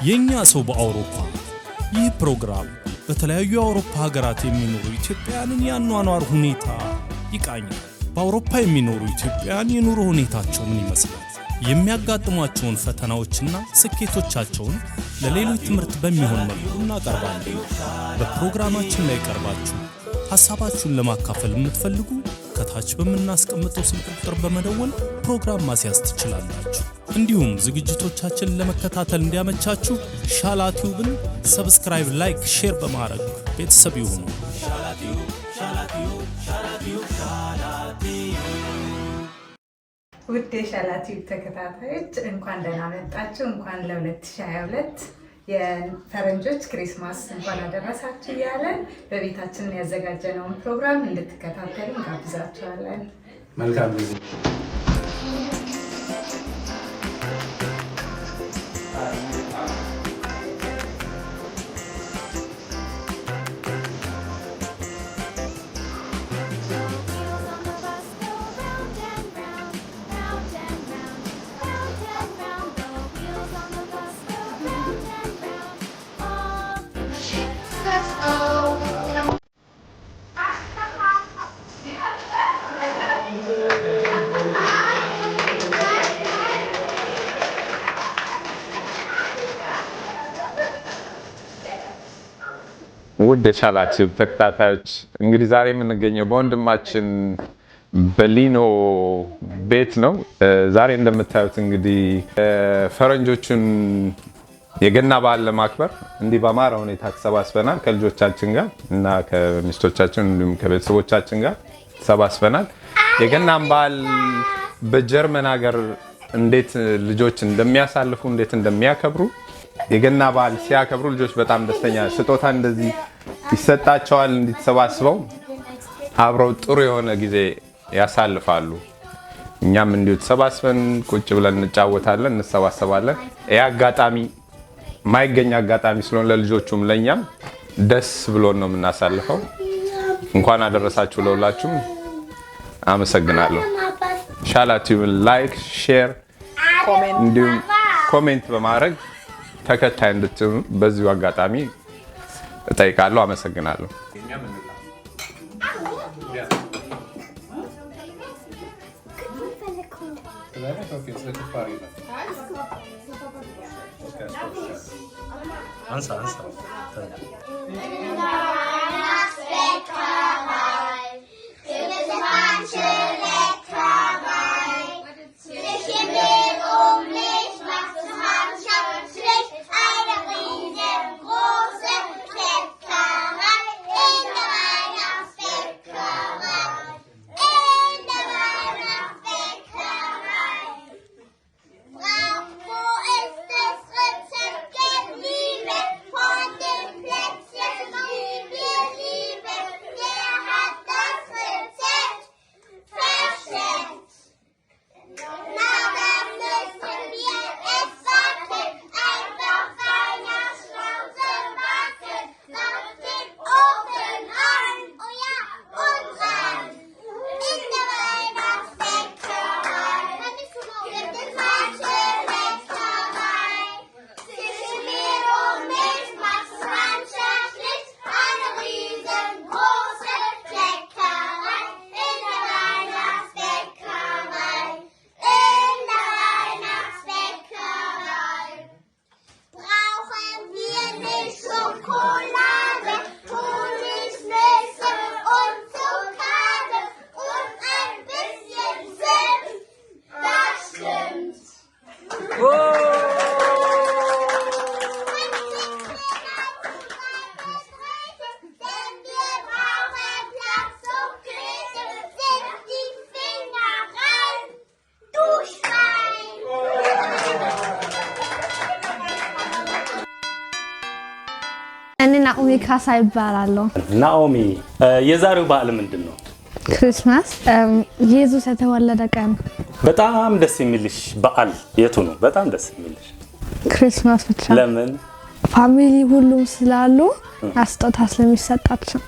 የኛ ሰው በአውሮፓ ይህ ፕሮግራም በተለያዩ የአውሮፓ ሀገራት የሚኖሩ ኢትዮጵያውያንን ያኗኗር ሁኔታ ይቃኛል። በአውሮፓ የሚኖሩ ኢትዮጵያውያን የኑሮ ሁኔታቸው ምን ይመስላል? የሚያጋጥሟቸውን ፈተናዎችና ስኬቶቻቸውን ለሌሎች ትምህርት በሚሆን መልኩ እናቀርባለን። በፕሮግራማችን ላይ ቀርባችሁ ሐሳባችሁን ለማካፈል የምትፈልጉ ከታች በምናስቀምጠው ስልክ ቁጥር በመደወል ፕሮግራም ማስያዝ ትችላላችሁ። እንዲሁም ዝግጅቶቻችንን ለመከታተል እንዲያመቻችሁ ሻላ ቲዩብን ሰብስክራይብ፣ ላይክ፣ ሼር በማድረግ ቤተሰብ ይሁኑ። ውድ የሻላ ቲዩብ ተከታታዮች እንኳን ደህና መጣችሁ። እንኳን ለ2022 የፈረንጆች ክሪስማስ እንኳን አደረሳችሁ እያለን በቤታችን ያዘጋጀነውን ፕሮግራም እንድትከታተሉ እንጋብዛችኋለን። መልካም ጊዜ። ውድ የሻላ ቲዩብ ተከታታዮች እንግዲህ ዛሬ የምንገኘው በወንድማችን በሊኖ ቤት ነው። ዛሬ እንደምታዩት እንግዲህ ፈረንጆቹን የገና በዓል ለማክበር እንዲህ በአማረ ሁኔታ ተሰባስበናል። ከልጆቻችን ጋር እና ከሚስቶቻችን እንዲሁም ከቤተሰቦቻችን ጋር ተሰባስበናል። የገናን በዓል በጀርመን ሀገር እንዴት ልጆች እንደሚያሳልፉ እንዴት እንደሚያከብሩ የገና በዓል ሲያከብሩ ልጆች በጣም ደስተኛ ስጦታ እንደዚህ ይሰጣቸዋል። እንዲተሰባስበው አብረው ጥሩ የሆነ ጊዜ ያሳልፋሉ። እኛም እንዲሁ ተሰባስበን ቁጭ ብለን እንጫወታለን፣ እንሰባሰባለን። ይህ አጋጣሚ ማይገኝ አጋጣሚ ስለሆነ ለልጆቹም ለኛም ደስ ብሎን ነው የምናሳልፈው። እንኳን አደረሳችሁ ለሁላችሁም። አመሰግናለሁ። ሻላ ቲዩብ ላይክ፣ ሼር እንዲሁም ኮሜንት በማድረግ ተከታይ እንድትሆኑ በዚሁ አጋጣሚ እጠይቃለሁ። አመሰግናለሁ። ናኦሚ ካሳ ይባላል። ናኦሚ የዛሬው በዓል ምንድነው? ክሪስማስ ኢየሱስ የተወለደ ቀን። በጣም ደስ የሚልሽ በዓል የቱ ነው? በጣም ደስ የሚልሽ ክሪስማስ ብቻ። ለምን? ፋሚሊ ሁሉም ስላሉ አስጦታ ስለሚሰጣቸው።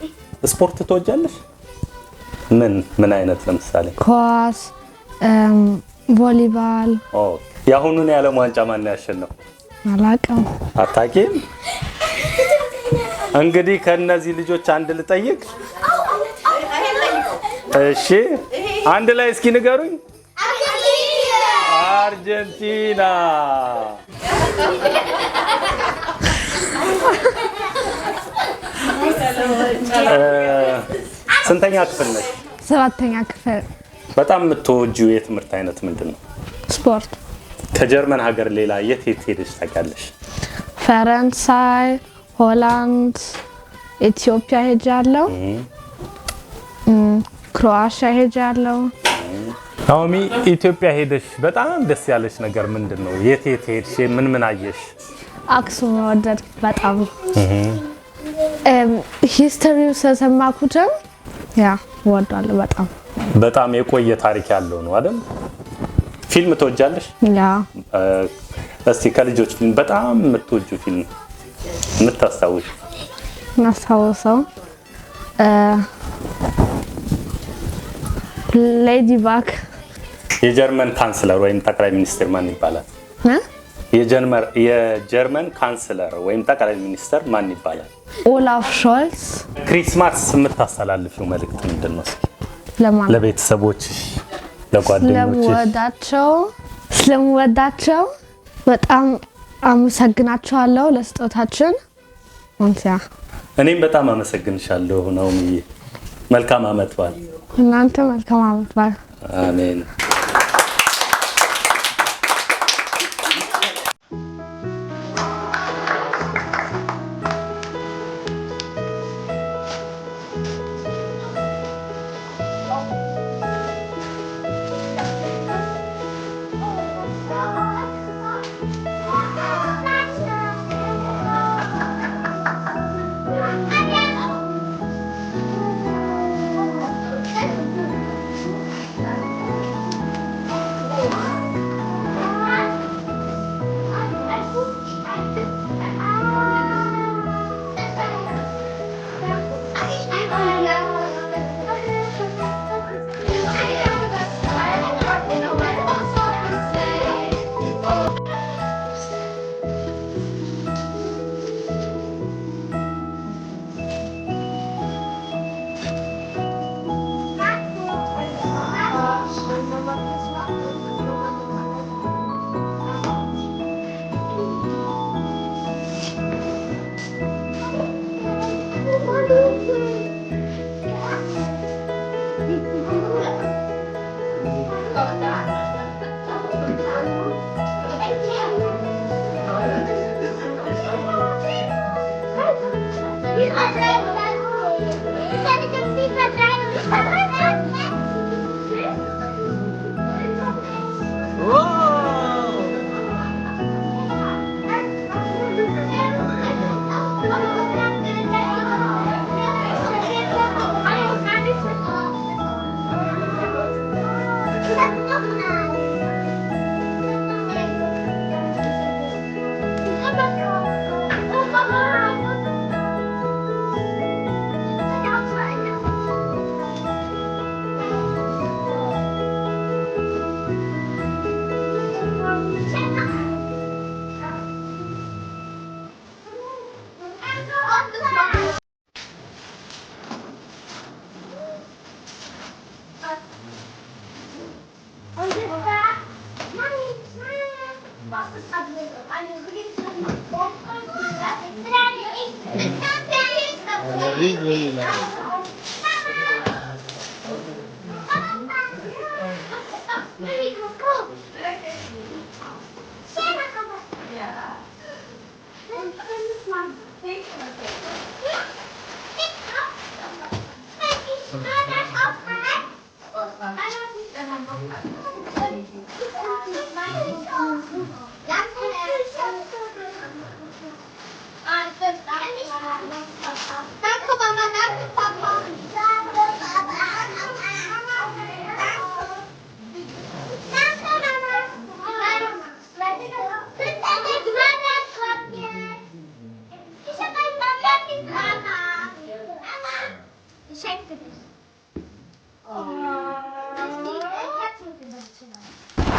ስፖርት ትወጃለሽ? ምን አይነት? ለምሳሌ ኳስ፣ ቮሊባል። የአሁኑን የዓለም ዋንጫ ማን ያሸነፈው? አላውቅም። አታውቂም? እንግዲህ ከነዚህ ልጆች አንድ ልጠይቅ። እሺ አንድ ላይ እስኪ ንገሩኝ። አርጀንቲና። ስንተኛ ክፍል ነሽ? 7ኛ ክፍል። በጣም የምትወጂው የትምህርት አይነት ምንድን ነው? ስፖርት። ከጀርመን ሀገር ሌላ የት ሄደሽ ታውቂያለሽ? ፈረንሳይ፣ ሆላንድ፣ ኢትዮጵያ ሄጃለሁ። ክሮአሺያ ሄጃለሁ። ናኦሚ ኢትዮጵያ ሄደሽ በጣም ደስ ያለሽ ነገር ምንድን ነው? የት ሄድሽ? ምን አየሽ? አክሱም ወደድኩ በጣም። ሂስትሪው ስለሰማኩትም ያ ወዳለሁ በጣም። በጣም የቆየ ታሪክ ያለው ነው አይደል? ፊልም ትወጃለሽ? ያ እስቲ ከልጆች ፊልም በጣም የምትወጂው ፊልም የምታስታውሽ? ማስታወሰው ሌዲ ባክ። የጀርመን ካንስለር ወይም ጠቅላይ ሚኒስትር ማን ይባላል? የጀርመን ካንስለር ወይም ጠቅላይ ሚኒስትር ማን ይባላል? ኦላፍ ሾልስ። ክሪስማስ የምታስተላልፊው መልእክት ምንድን ነው? ለማን? ለቤተሰቦችሽ፣ ለጓደኞችሽ? ስለምወዳቸው በጣም አመሰግናቸዋለሁ ለስጦታችን። ወንሲያ እኔም በጣም አመሰግንሻለሁ ናኦሚ። መልካም አመት በዓል። እናንተ መልካም አመት በዓል። አሜን።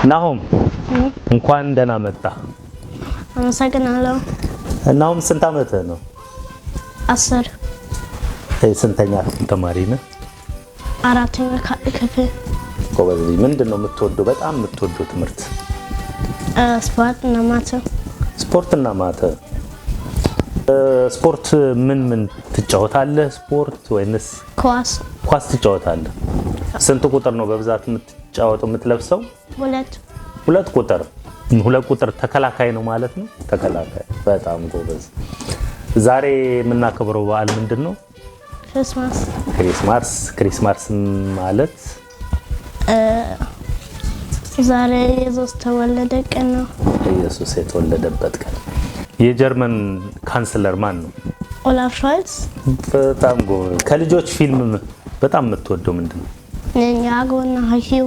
ናሆም እንኳን ደህና መጣ። አመሰግናለሁ። እናውም ስንት ዓመትህ ነው? 10 ስንተኛ ተማሪ ነህ? 4ኛ ክፍል። ጎበዝ። ምንድን ነው የምትወደው? በጣም የምትወደው ትምህርት? ስፖርት እና ማተ። ስፖርት እና ማተ። ስፖርት ምን ትጫወታለህ? ስፖርት ወይንስ ኳስ? ኳስ ትጫወታለህ። ስንት ቁጥር ነው በብዛት የምትጫወተው የምትለብሰው? 2 ቁጥር። 2 ቁጥር ተከላካይ ነው ማለት ነው? ተከላካይ። በጣም ጎበዝ። ዛሬ የምናከብረው በዓል ምንድን ነው? ክሪስማስ ማለት ዛሬ ኢየሱስ ተወለደ ቀን ነው። ኢየሱስ የተወለደበት ቀን። የጀርመን ካንስለር ማን ነው? ኦላፍ ሾልዝ። በጣም ጎበዝ። ከልጆች ፊልም በጣም የምትወደው ምንድን ነው? ኒንጃጎ እና ሃይኪው።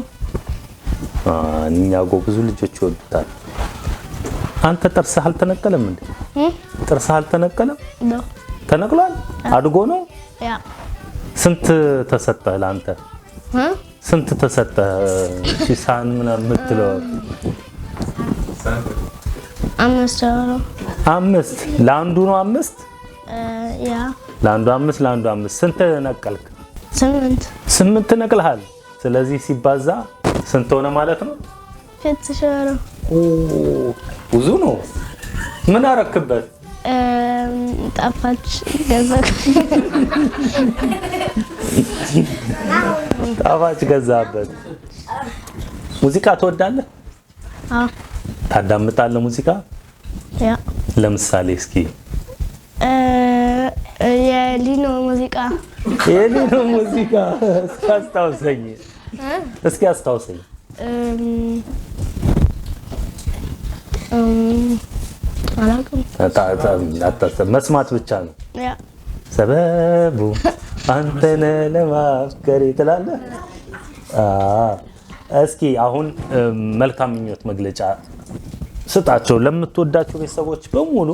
ኒንጃጎ ብዙ ልጆች ይወዱታል። አንተ ጥርስህ አልተነቀለም እንዴ? ጥርስህ አልተነቀለም? ነው። ተነቅሏል? አድጎ ነው? ያ። ስንት ተሰጠህ ለአንተ? ስንት ተሰጠህ? ሺሳን ምናምን የምትለው 5 ዩሮ። 5 ለአንዱ ነው? 5 ያ። ለአንዱ 5 ስንት ነቀልክ? 8 ነቅልሃል። ስለዚህ ሲባዛ ስንት ሆነ ማለት ነው? 40 ዩሮ። ብዙ ነው። ምን አረክበት? ጣፋጭ ገዛክ? ጣፋጭ ገዛበት። ሙዚቃ ትወዳለህ? አዎ። ታዳምጣለህ ሙዚቃ? ያ። ለምሳሌ እስኪ የሊኖ ሙዚቃ። የሊኖ ሙዚቃ እስኪ አስታውሰኝ። አላውቅም። መስማት ብቻ ነው። ያ። ሰበቡ አንተነ ለማፍቀር ትላለህ። እስኪ አሁን መልካም ምኞት መግለጫ ስጣቸው ለምትወዳቸው ቤተሰቦች በሙሉ።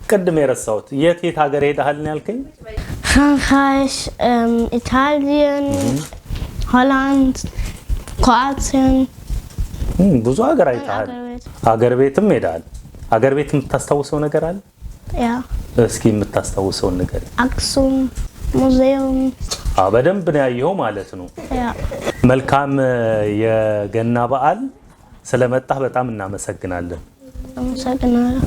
ቅድም የረሳሁት የት ሀገር ሄደሃል ነው ያልከኝ? ፍራንክራይሽ፣ ኢጣሊያን፣ ሆላንድ፣ ክሮአቲያን። ብዙ ሀገር አይተሃል። ሀገር ቤትም ሄደሃል። ሀገር ቤት የምታስታውሰው ነገር አለ? ያ። እስኪ የምታስታውሰውን ነገር። አክሱም ሙዚየም። በደንብ ነው ያየኸው ማለት ነው። ያ። መልካም የገና በዓል። ስለመጣህ በጣም እናመሰግናለን። አመሰግናለሁ።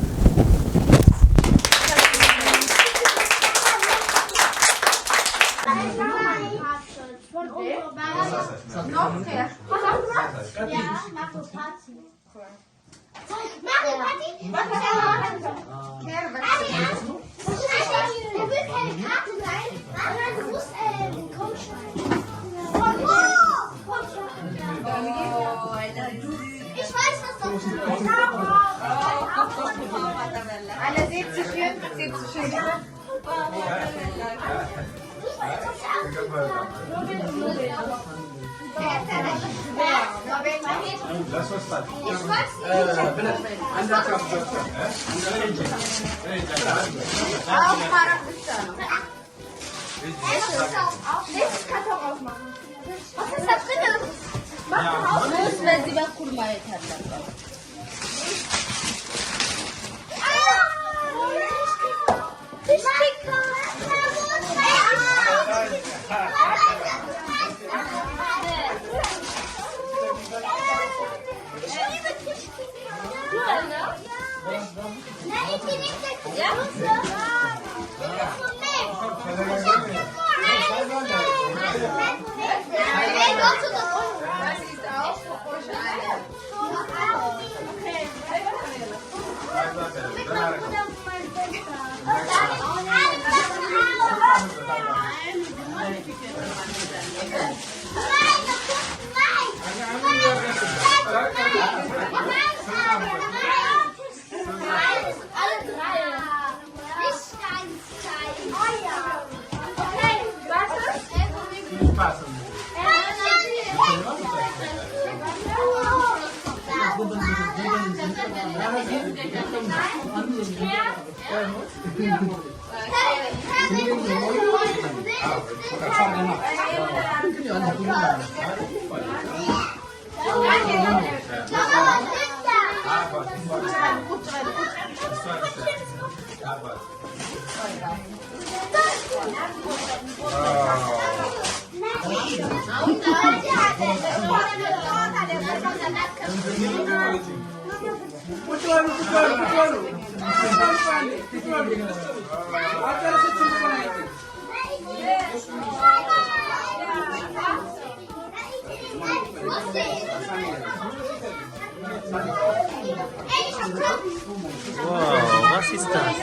Wow, was ist das?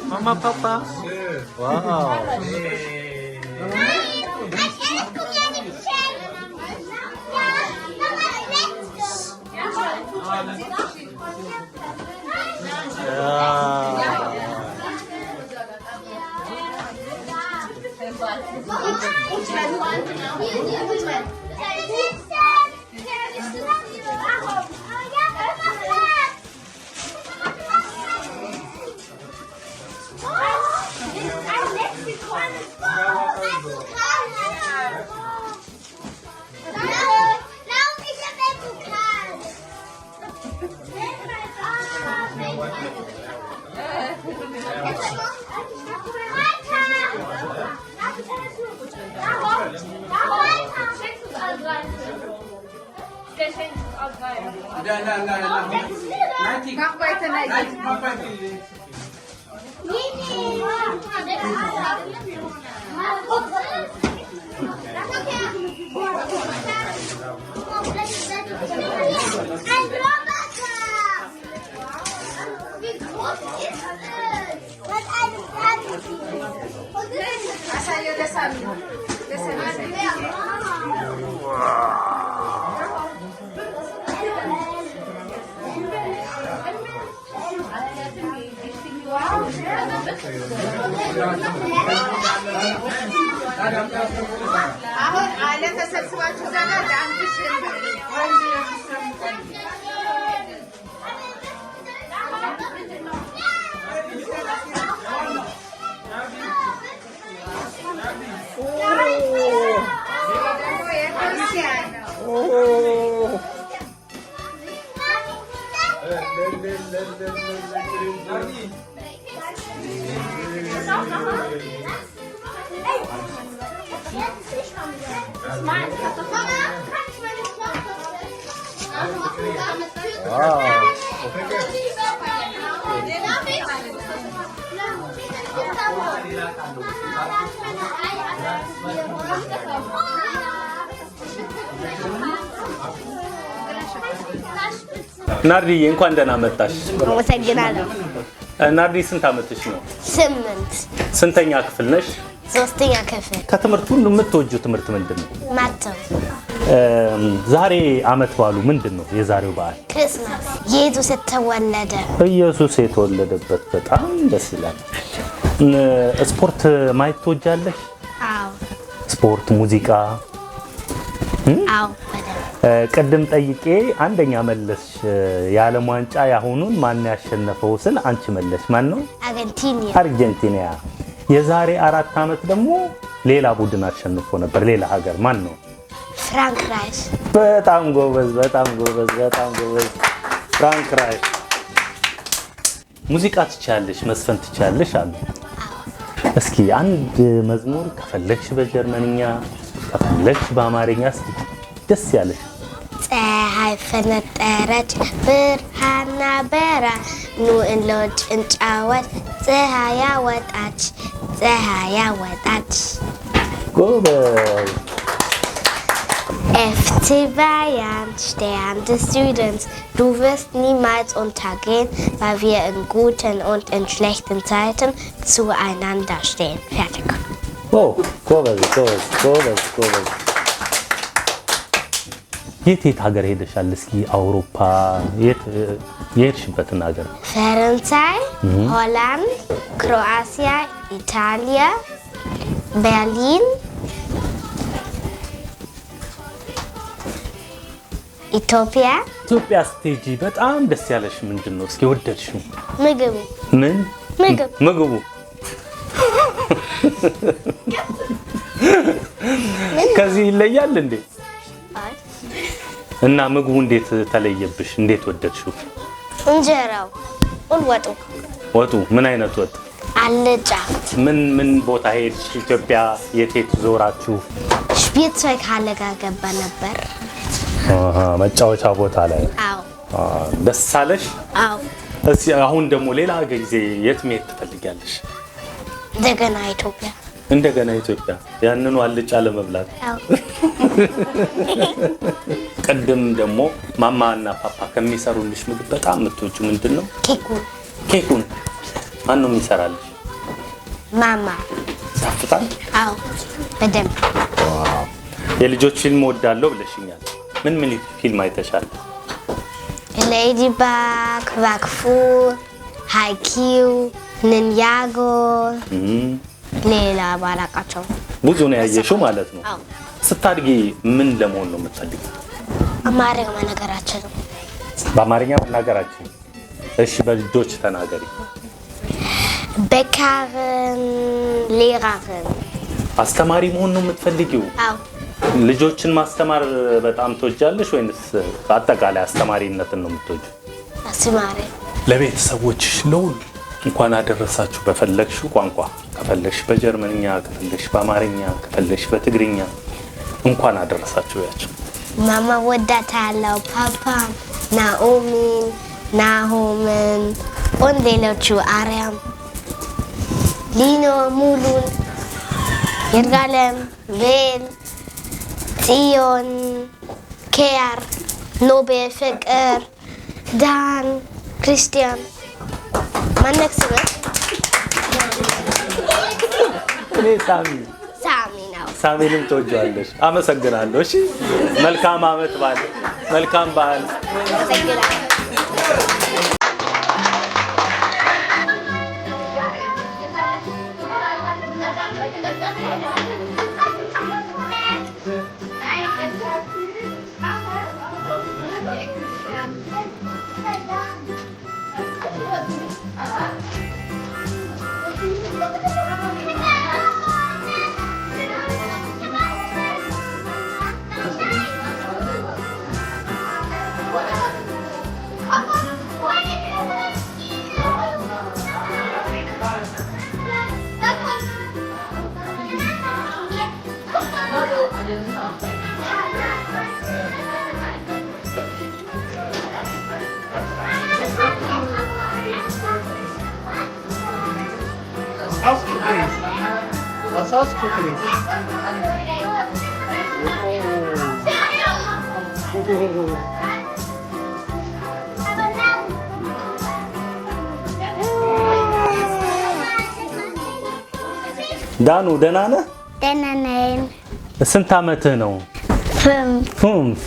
Mama, Papa? Wow. Mach weiter, nein. አሁን አለ ተሰብስባችሁ ዛሬ ዳንክሽን ናርዲ እንኳን ደህና መጣሽ። አመሰግናለሁ። ናርዲ ስንት አመትሽ ነው? 8 ስንተኛ ክፍል ነሽ? 3ኛ ክፍል። ከትምህርት ሁሉ የምትወጂው ትምህርት ምንድን ነው? ማተው። ዛሬ አመት በዓሉ ምንድን ነው? የዛሬው በዓል ክርስማስ ኢየሱስ የተወለደ ኢየሱስ የተወለደበት በጣም ደስ ይላል። ስፖርት ማየት ትወጃለሽ? አዎ። ስፖርት፣ ሙዚቃ? አዎ። ቅድም ጠይቄ አንደኛ መለስሽ። የዓለም ዋንጫ ያሁኑን ማን ያሸነፈው ስል አንቺ መለሽ። ማን ነው? አርጀንቲና። የዛሬ 4 አመት ደግሞ ሌላ ቡድን አሸንፎ ነበር። ሌላ ሀገር ማን ነው? ፍራንክራይሽ። በጣም ጎበዝ፣ በጣም ጎበዝ፣ በጣም ጎበዝ። ፍራንክራይሽ። ሙዚቃ ትችያለሽ፣ መስፈን ትችያለሽ አሉ። እስኪ አንድ መዝሙር ከፈለግሽ በጀርመንኛ ከፈለግሽ በአማርኛ እስኪ ደስ ያለሽ። ፀሐይ ፈነጠረች ብርሃን አበራ ኑ እንሎጭ እንጫወት ፀሐይ ወጣች ፀሐይ ወጣች። ጎበዝ። FC Bayern, Stern des Südens, du wirst niemals untergehen, weil wir in guten und in schlechten Zeiten zueinander stehen. Fertig. Oh, ጎበዝ ጎበዝ ጎበዝ ጎበዝ። የት ሀገር ሄደሻል? እስኪ አውሮፓ የሄድሽበትን ሀገር? ፈረንሳይ፣ ሆላንድ፣ ክሮአሲያ፣ ኢጣሊያ፣ ቤርሊን፣ ኢትዮጵያ። ኢትዮጵያ ስትሄጂ በጣም ደስ ያለሽ ምንድን ነው? እስኪ ወደድሽው? ምግቡ። ምን ምግብ? ምግቡ። ከዚህ ይለያል እንዴ? እና ምግቡ እንዴት ተለየብሽ? እንዴት ወደድሽው? እንጀራው und ወጡ ወጡ ምን አይነት ወጥ? አልጫ። ምን ቦታ ሄድሽ? ኢትዮጵያ የት ዞራችሁ? Spielzeug Halle ገባ ነበር። መጫወቻ ቦታ ላይ። አዎ። ደስ አለሽ? አዎ። እስኪ አሁን ደግሞ ሌላ ጊዜ የት መሄድ ትፈልጊያለሽ? እንደገና ኢትዮጵያ ያንኑ አልጫ ለመብላት። አዎ። ቅድም ደግሞ ማማና ፓፓ ከሚሰሩልሽ ምግብ በጣም የምትወጪው ምንድነው? ኬኩን ማን ነው የሚሰራልሽ? ማማ። ያፍጣል? አዎ በደንብ። ዋው የልጆች ፊልም ወዳለው ብለሽኛል። ምን ፊልም አይተሻል? ሌዲ ባክ፣ ባክፉ፣ ሃይኪው፣ ንንያጎ ሌላ ባላቃቸው ብዙ ነው ያየሽው ማለት ነው። አዎ። ስታድጊ ምን ለመሆን ነው የምትፈልጊው? አማርኛ መናገራችን። በአማርኛ መናገራችን። እሺ በልጆች ተናገሪ። በካርን ሌራርን። አስተማሪ መሆን ነው የምትፈልጊው? አዎ። ልጆችን ማስተማር በጣም ትወጃለሽ ወይንስ በአጠቃላይ አስተማሪነትን ነው የምትወጂው? አስተማሪ። ለቤተሰቦችሽ ለሁሉ እንኳን አደረሳችሁ በፈለግሽው ቋንቋ፣ ከፈለግሽ በጀርመንኛ፣ ከፈለግሽ በአማርኛ፣ ከፈለግሽ በትግርኛ እንኳን አደረሳችሁ ያቸው። ማማ ወዳታለሁ፣ ፓፓ፣ ናኦሚን፣ ናሆምን und ሌሎቹ አርያም፣ ሊኖ፣ ሙሉን፣ ይርጋለም፣ ቬል፣ ጽዮን፣ ኬያር፣ ኖቤል፣ ፍቅር፣ ዳን፣ ክርስቲያን ማነክስ ነው? እኔ ሳሚ ነው። ሳሚንም ትወጂዋለሽ። አመሰግናለሁ። እሺ መልካም አመት በዓል፣ መልካም በዓል። አመሰግናለሁ። Was hast du gekriegt? ዳኑ ደህና ነህ? ደህና ነኝ። ስንት አመትህ ነው?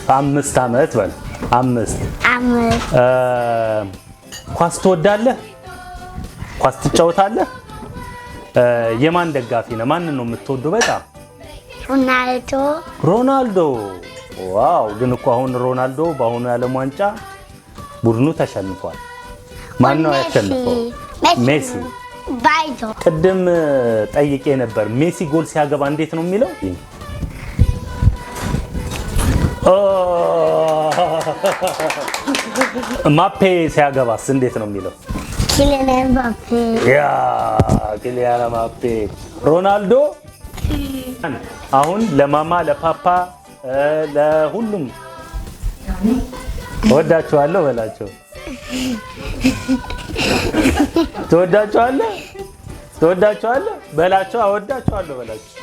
5 አመት በል። 5 ኳስ ትወዳለህ? ኳስ ትጫወታለህ? የማን ደጋፊ ነህ? ማንን ነው የምትወደው በጣም? ሮናልዶ። ዋው! ግን እኮ አሁን ሮናልዶ በአሁኑ የዓለም ዋንጫ ቡድኑ ተሸንፏል። ማን ነው ያሸነፈው? ሜሲ። ቅድም ጠይቄ ነበር። ሜሲ ጎል ሲያገባ እንዴት ነው የሚለው? ማፔ ሲያገባስ እንዴት ነው የሚለው? ኪሊያን ማፔ። ሮናልዶ አሁን ለማማ ለፓፓ ለሁሉም ወዳችኋለሁ በላቸው። ትወዳችኋለህ? ትወዳችኋለህ በላቸው። አወዳችኋለሁ በላቸው።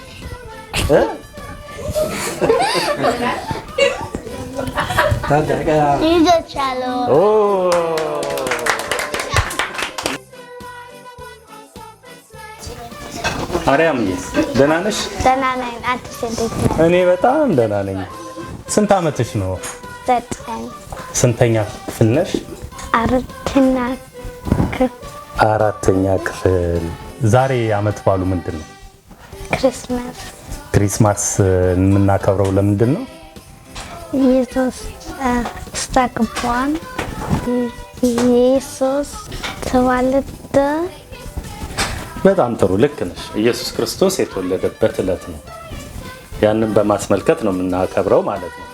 አርያም ደህና ነሽ? ደህና ነኝ። አንተስ እንዴት ነህ? እኔ በጣም ደህና ነኝ። ስንት አመትሽ ነው? 9። ስንተኛ ክፍል ነሽ? 4ኛ ክፍል። ዛሬ አመት ባሉ ምንድን ነው? ክሪስማስ የምናከብረው ለምንድን ነው? ኢየሱስ ተሰቅሏል። ኢየሱስ ተወለደ። በጣም ጥሩ፣ ልክ ነሽ። ኢየሱስ ክርስቶስ የተወለደበት ዕለት ነው። ያንን በማስመልከት ነው የምናከብረው ማለት ነው።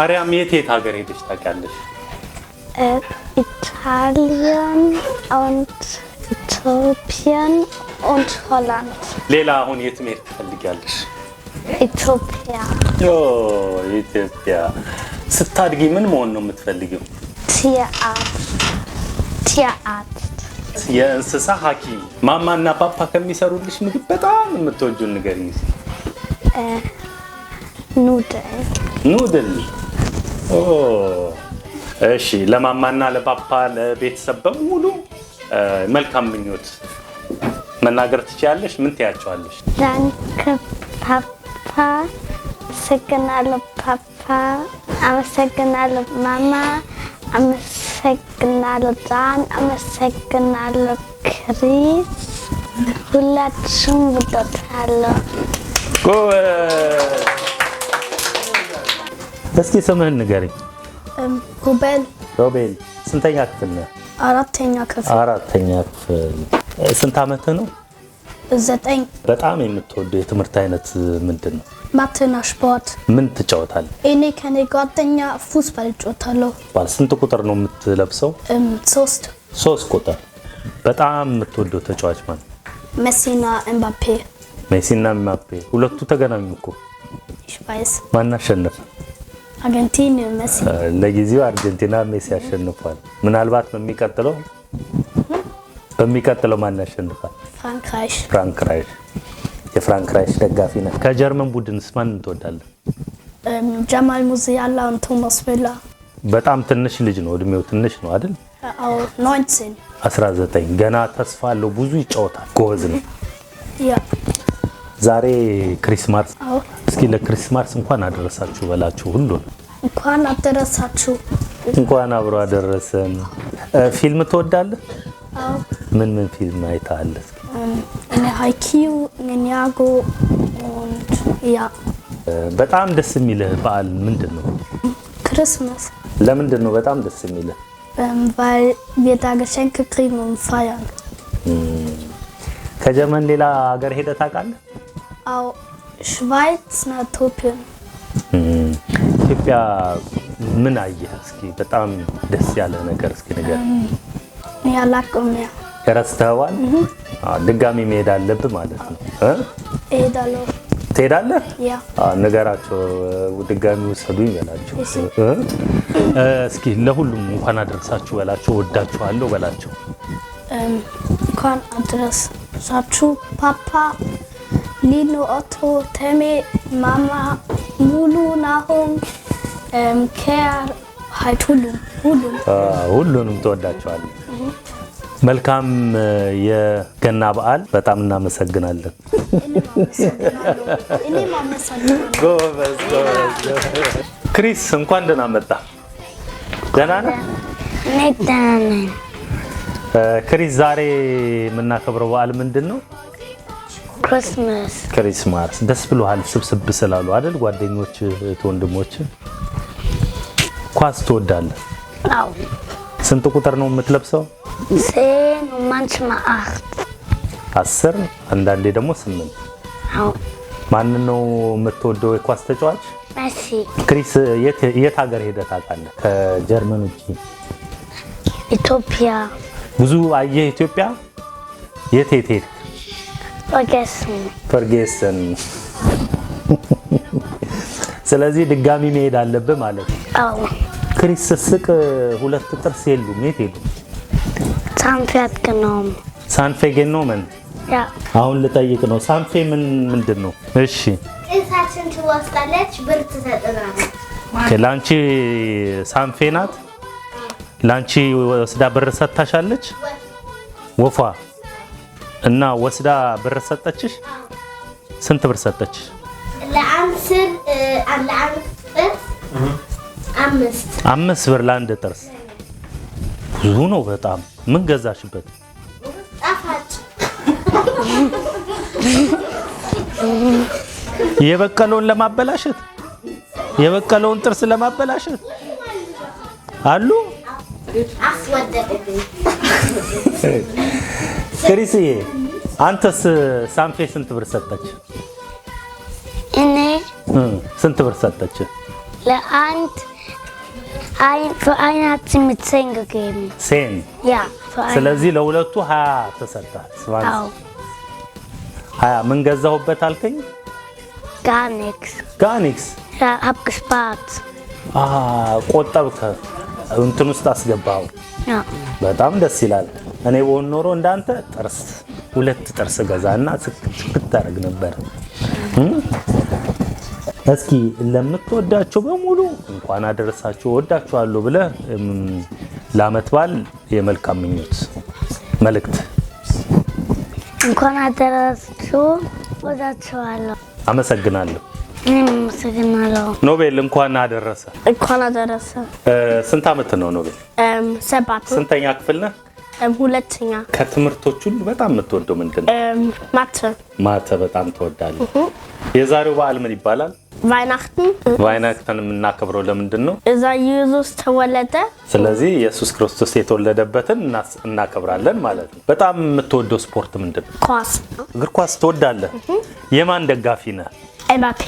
አርያም የት ሀገር ሄደሽ ታውቂያለሽ? Italien und Äthiopien und Holland. ሌላ አሁን የት መሄድ ትፈልጊያለሽ? Äthiopia. ኢትዮጵያ። ስታድጊ ምን መሆን ነው የምትፈልጊው? Tierarzt. የእንስሳ ሐኪም። ማማና ፓፓ ከሚሰሩልሽ ምግብ በጣም የምትወጂውን ንገሪኝ እስኪ። Nudeln. ኑድል። እሺ ለማማና ለፓፓ ለቤተሰብ በሙሉ መልካም ምኞት መናገር ትችያለሽ? ምን ትያቸዋለሽ? Danke, Papa. Amasaganalu, Papa. Amasaganalu, Mama. Amasaganalu, Dan. Amasaganalu, Chris. ሁላችሁም እወዳችኋለሁ። እስኪ ስምህን ንገሪኝ። ሩቤል። ሮቤል ስንተኛ ክፍል ነህ? አራተኛ ክፍል። አራተኛ ክፍል። ስንት ዓመትህ ነው? 9። በጣም የምትወደው የትምህርት አይነት ምንድን ነው? ማትና ስፖርት። ምን ትጫወታለህ? እኔ ከኔ ጓደኛ ፉትቦል እጫወታለሁ። ስንት ቁጥር ነው የምትለብሰው? 3 ቁጥር። በጣም የምትወደው ተጫዋች ማለት? ሜሲና ኤምባፔ። ሜሲና ኤምባፔ ሁለቱ ተገናኙ እኮ። ይሽባይስ ማን አሸነፈ? አርጀንቲና ሜሲ። ለጊዜው አርጀንቲና ሜሲ አሸንፏል። ምናልባት በሚቀጥለው ማን ያሸንፋል? ፍራንክራይሽ። የፍራንክራይሽ ደጋፊ ነህ። ከጀርመን ቡድንስ ማን ትወዳለህ? ጀማል ሙዚያላ እና ቶማስ ሙለር። በጣም ትንሽ ልጅ ነው፣ እድሜው ትንሽ ነው አይደል? 19 ገና ተስፋ አለው፣ ብዙ ይጫወታል፣ ጎበዝ ነው። ዛሬ ክሪስማስ። እስኪ ለክሪስማስ እንኳን አደረሳችሁ በላችሁ ሁሉ። እንኳን አደረሳችሁ። እንኳን አብሮ አደረሰን። ፊልም ትወዳለህ? አዎ። ምን ፊልም አይተሃል? እኔ ሃይኪው፣ ኒያጎ und በጣም ደስ የሚልህ በዓል ምንድን ነው? ክርስማስ። ለምንድን ነው በጣም ደስ የሚልህ? weil wir da Geschenke kriegen und feiern. ከጀርመን ሌላ ሀገር ሄደህ ታውቃለህ? አዎ፣ ሽዋይዝ እና ኢትዮጵያ። ኢትዮጵያ ምን አየህ? እስኪ በጣም ደስ ያለ ነገር እስኪ ንገረኝ። ያላቀም ያ ረስተኸዋል? ድጋሚ መሄድ አለብህ ማለት ነው። እሄዳለሁ። ትሄዳለህ? ያ ንገራቸው፣ ድጋሚ ወሰዱኝ በላቸው። እስኪ ለሁሉም እንኳን አደረሳችሁ በላቸው። ወዳችኋለሁ በላቸው። እንኳን አደረሳችሁ ፓፓ፣ ሊኖ፣ ኦቶ፣ ተሜ፣ ማማ፣ ሙሉ፣ ናሆም፣ ኬር፣ ሀይት ሁሉንም ትወዳቸዋለህ። መልካም የገና በዓል። በጣም እናመሰግናለን። ጎበዝ። ክሪስ እንኳን ደህና መጣ። ደህና ነህ? ደህና ነኝ። ክሪስ ዛሬ የምናከብረው በዓል ምንድን ነው? ክሪስማስ። ደስ ብሎሃል? ስብስብ ስላሉ አይደል? ጓደኞች፣ ወንድሞች። ኳስ ትወዳለህ? አዎ። ስንት ቁጥር ነው የምትለብሰው? 10 und manchmal 8. 10 አንዳንዴ ደግሞ 8። አዎ። ማን ነው የምትወደው የኳስ ተጫዋች? ሜሲ። ክሪስ የት ሀገር ሄደህ ታውቃለህ? ከጀርመን ውጪ? ኢትዮጵያ። ብዙ አየህ ኢትዮጵያ? የት ሄድክ? ፈርጌሰን። ስለዚህ ድጋሚ መሄድ አለብህ ማለት ነው። አዎ። ክሪስ ስስቅ ሁለት ጥርስ የሉም። የት ሄዱ? ሳንፌ genommen። ያ አሁን ልጠይቅ ነው። ሳንፌ ምንድን ነው? እሺ እሳችን ትወስዳለች፣ ብር ትሰጥናለች። ላንቺ ሳንፌ ናት። ላንቺ ወስዳ ብር ሰጥታሻለች? ወፏ እና ወስዳ ብር ሰጠችሽ? ስንት ብር ሰጠችሽ? አምስት ብር ለአንድ ጥርስ ብዙ ነው በጣም። ምን ገዛሽበት? ጣፋጭ። የበቀለውን ለማበላሸት፣ የበቀለውን ጥርስ ለማበላሸት አሉ። አስወደደኝ። ክሪስዬ አንተስ ሳንፌ ስንት ብር ሰጠች? እኔ ስንት ብር ሰጠች? ለአንድ Für einen hat sie mit 10 gegeben. 10 Ja, für einen. ስለዚህ ለሁለቱ 20 ተሰጣት። Auch. 20 ምን ገዛሁበት አልከኝ? Gar nichts. Gar nichts. Ja, hab gespart. ቆጠብከ እንትን ውስጥ አስገባው። Ja. በጣም ደስ ይላል። እኔ በሆን ኖሮ እንዳንተ ጥርስ 2 ጥርስ ገዛና ስክት ታረግ ነበር። እስኪ ለምትወዳቸው በሙሉ እንኳን አደረሳችሁ ወዳችኋለሁ ብለ ለዓመት በዓል የመልካም ምኞት መልእክት። እንኳን አደረሳችሁ ወዳችኋለሁ። አመሰግናለሁ። አመሰግናለሁ። ኖቤል እንኳን አደረሰ። እንኳን አደረሰ። ስንት ዓመት ነው ኖቤል? 7 ስንተኛ ክፍል ነህ? ሁለተኛ። ከትምህርቶች ሁሉ በጣም የምትወደው ምንድነው? ማተ። ማተ በጣም ትወዳለህ። የዛሬው በዓል ምን ይባላል? Weihnachten. Weihnachten የምናከብረው ለምንድን ነው? እዛ ኢየሱስ ተወለደ። ስለዚህ ኢየሱስ ክርስቶስ የተወለደበትን እናከብራለን ማለት ነው። በጣም የምትወደው ስፖርት ምንድን ነው? ኳስ። እግር ኳስ ትወዳለህ? የማን ደጋፊ ነህ? ኤምባፔ።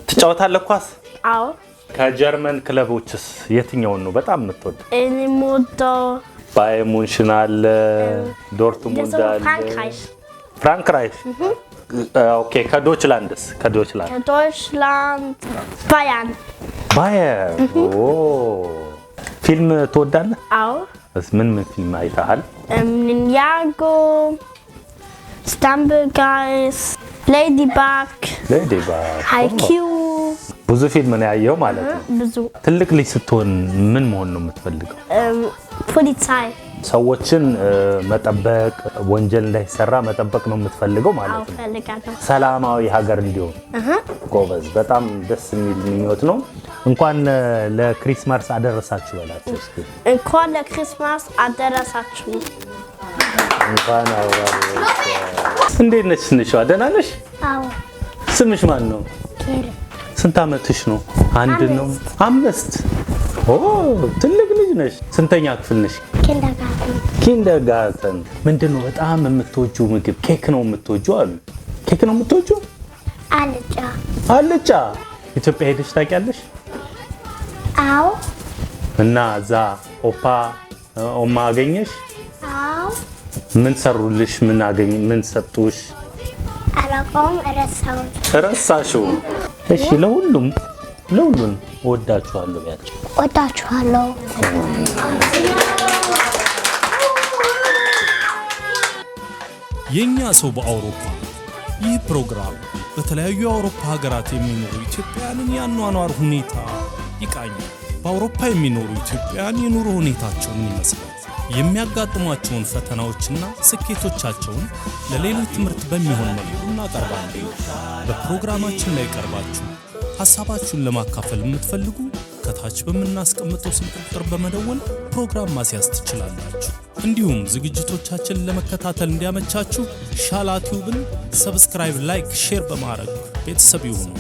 ትጫወታለህ ኳስ? አዎ። ከጀርመን ክለቦችስ የትኛውን ነው በጣም የምትወደው? እኔ የምወደው ባየር ሙንሽን አለ፣ ዶርትሙንድ አለ፣ ፍራንክራይሽ። ኦኬ። ከዶችላንድስ? ከዶችላንድ ባየርን። ባየር። ኦ ፊልም ትወዳለህ? አዎ። ምን ፊልም አይተሃል? ኒንጃጎ፣ ስታምብልጋይስ፣ ሌዲባግ፣ ሃይኪው። ብዙ ፊልም ነው ያየው ማለት ነው። ብዙ። ትልቅ ልጅ ስትሆን ምን መሆን ነው የምትፈልገው? ፖሊሳይ። ሰዎችን መጠበቅ፣ ወንጀል እንዳይሰራ መጠበቅ ነው የምትፈልገው ማለት ነው። ፈልጋለሁ። ሰላማዊ ሀገር እንዲሆን። ጎበዝ። በጣም ደስ የሚል ምኞት ነው። እንኳን ለክሪስማስ አደረሳችሁ በላችሁ እስኪ። እንኳን ለክሪስማስ አደረሳችሁ። እንኳን አደረሳችሁ። እንዴት ነሽ ትንሿ? ደህና ነሽ? አዎ። ስምሽ ማን ነው? ስንት ዓመትሽ ነው? 1 ነው? 5? ኦ ትልቅ ልጅ ነሽ። ስንተኛ ክፍል ነሽ? ኪንደርጋርተን። ምንድነው በጣም የምትወጂው ምግብ? ኬክ ነው የምትወጂው አሉ። ኬክ ነው የምትወጂው? አልጫ። አልጫ። ኢትዮጵያ ሄደሽ ታውቂያለሽ? አዎ። እና እዛ ኦማ አገኘሽ? አዎ። ምን ሰሩልሽ? ምን ሰጡሽ? አላውቀውም፣ ረሳሽው? እሺ ለሁሉም ወዳችኋለሁ ያቸው። ወዳችኋለሁ። የኛ ሰው በአውሮፓ ይህ ፕሮግራም በተለያዩ የአውሮፓ ሀገራት የሚኖሩ ኢትዮጵያውያንን የአኗኗር ሁኔታ ይቃኛል። በአውሮፓ የሚኖሩ ኢትዮጵያውያን የኑሮ ሁኔታቸው ምን ይመስላል? የሚያጋጥሟቸውን ፈተናዎችና ስኬቶቻቸውን ለሌሎች ትምህርት በሚሆን መልኩ እናቀርባለን። በፕሮግራማችን ላይ ቀርባችሁ ሐሳባችሁን ለማካፈል የምትፈልጉ ከታች በምናስቀምጠው ስልክ ቁጥር በመደወል ፕሮግራም ማስያዝ ትችላላችሁ። እንዲሁም ዝግጅቶቻችንን ለመከታተል እንዲያመቻችሁ ሻላ ቲዩብን ሰብስክራይብ፣ ላይክ፣ ሼር በማድረግ ቤተሰብ ይሁኑ።